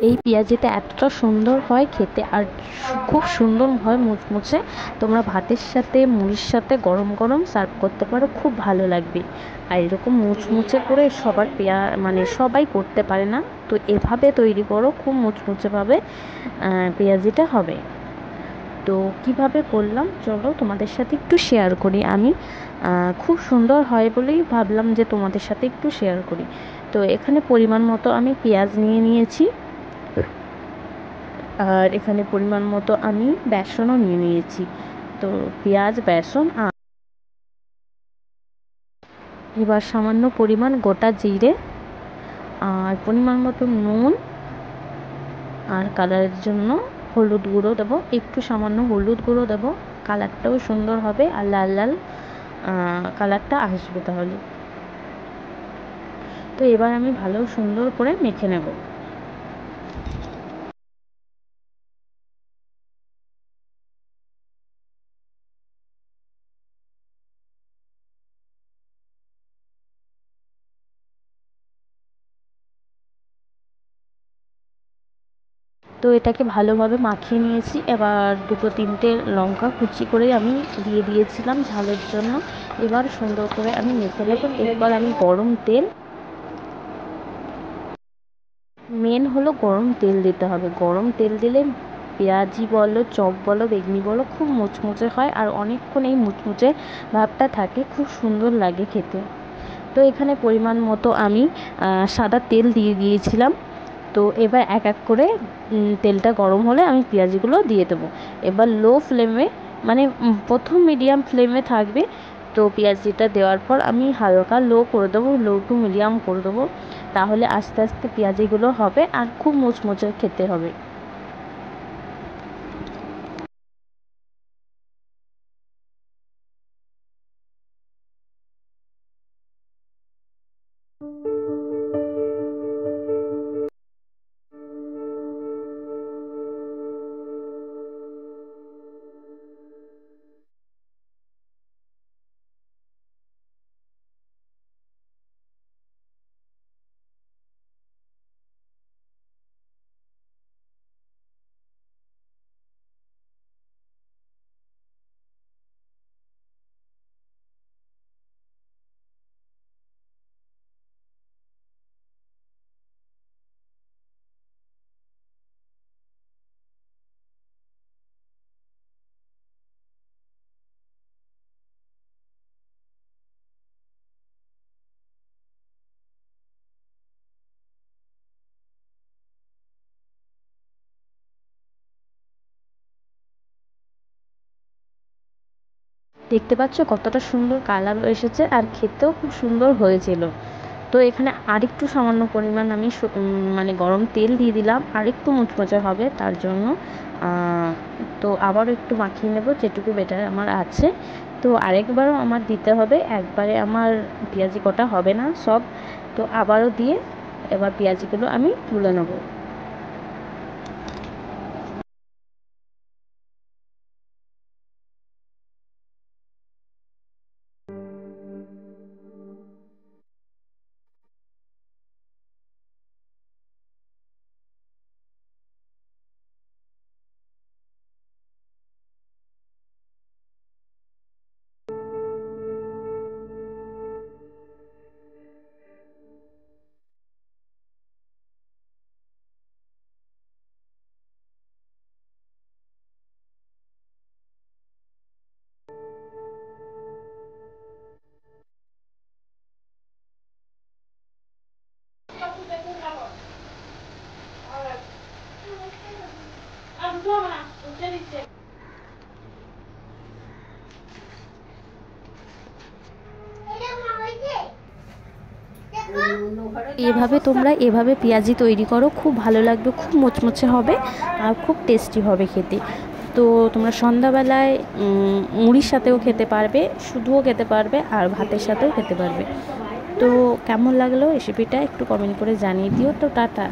এই পেঁয়াজিটা এতটা সুন্দর হয় খেতে, আর খুব সুন্দর হয় মুচমুচে। তোমরা ভাতের সাথে, মুড়ির সাথে গরম গরম সার্ভ করতে পারো, খুব ভালো লাগবে। আর এরকম মুচমুচে করে সবার মানে সবাই করতে পারে না, তো এভাবে তৈরি করো, খুব মুচমুচেভাবে পেঁয়াজিটা হবে। তো কিভাবে করলাম চলো তোমাদের সাথে একটু শেয়ার করি। আমি খুব সুন্দর হয় বলেই ভাবলাম যে তোমাদের সাথে একটু শেয়ার করি। তো এখানে পরিমাণ মতো আমি পেঁয়াজ নিয়ে নিয়েছি, আর এখানে পরিমাণ মতো আমি বেসনও নিয়ে নিয়েছি। তো পেঁয়াজ, বেসন, আর এবার সামান্য পরিমাণ গোটা জিরে, আর পরিমাণ মতো নুন, আর কালারের জন্য হলুদ গুঁড়ো দেবো, একটু সামান্য হলুদ গুঁড়ো দেবো, কালারটাও সুন্দর হবে আর লাল লাল কালারটা আসবে তাহলে। তো এবার আমি ভালো সুন্দর করে মেখে নেব। তো এটাকে ভালোভাবে মাখিয়ে নিয়েছি। এবার দুটো তিনটে লঙ্কা কুচি করে আমি দিয়ে দিয়েছিলাম ঝালের জন্য। এবার সুন্দর করে আমি মেখে নেব। এরপর আমি গরম তেল, মেন হলো গরম তেল দিতে হবে। গরম তেল দিলে পেঁয়াজি বলো, চপ বলো, বেগুনি বলো, খুব মুচমুচে হয়, আর অনেকক্ষণ এই মুচমুচে ভাবটা থাকে, খুব সুন্দর লাগে খেতে। তো এখানে পরিমাণ মতো আমি সাদা তেল দিয়ে দিয়েছিলাম। তো এবার এক এক করে তেলটা গরম হলে আমি পেঁয়াজিগুলো দিয়ে দেবো। এবার লো ফ্লেমে, মানে প্রথম মিডিয়াম ফ্লেমে থাকবে। তো পেঁয়াজিটা দেওয়ার পর আমি হালকা লো করে দেবো, লো টু মিডিয়াম করে দেবো। তাহলে আস্তে আস্তে পেঁয়াজিগুলো হবে আর খুব মুচমুচে খেতে হবে। দেখতে পাচ্ছ কতটা সুন্দর কালার এসেছে, আর খেতেও খুব সুন্দর হয়েছিল। তো এখানে আরেকটু সামান্য পরিমাণ আমি মানে গরম তেল দিয়ে দিলাম, আরেকটু মুচমুচে হবে তার জন্য। তো আবারও একটু মাখিয়ে নেব যেটুকু বেটার আমার আছে। তো আরেকবারও আমার দিতে হবে, একবারে আমার পেঁয়াজি কটা হবে না সব। তো আবারও দিয়ে এবার পেঁয়াজিগুলো আমি তুলে নেব। এভাবে পেঁয়াজি তৈরি করো, খুব ভালো লাগবে, খুব মুচমুচে হবে আর খুব টেস্টি হবে খেতে। তো তোমরা সন্ধ্যাবেলায় মুড়ির সাথেও খেতে পারবে, শুধুও খেতে পারবে, আর ভাতের সাথেও খেতে পারবে। তো কেমন লাগলো রেসিপিটা একটু কমেন্ট করে জানিয়ে দিও। তো টাটা।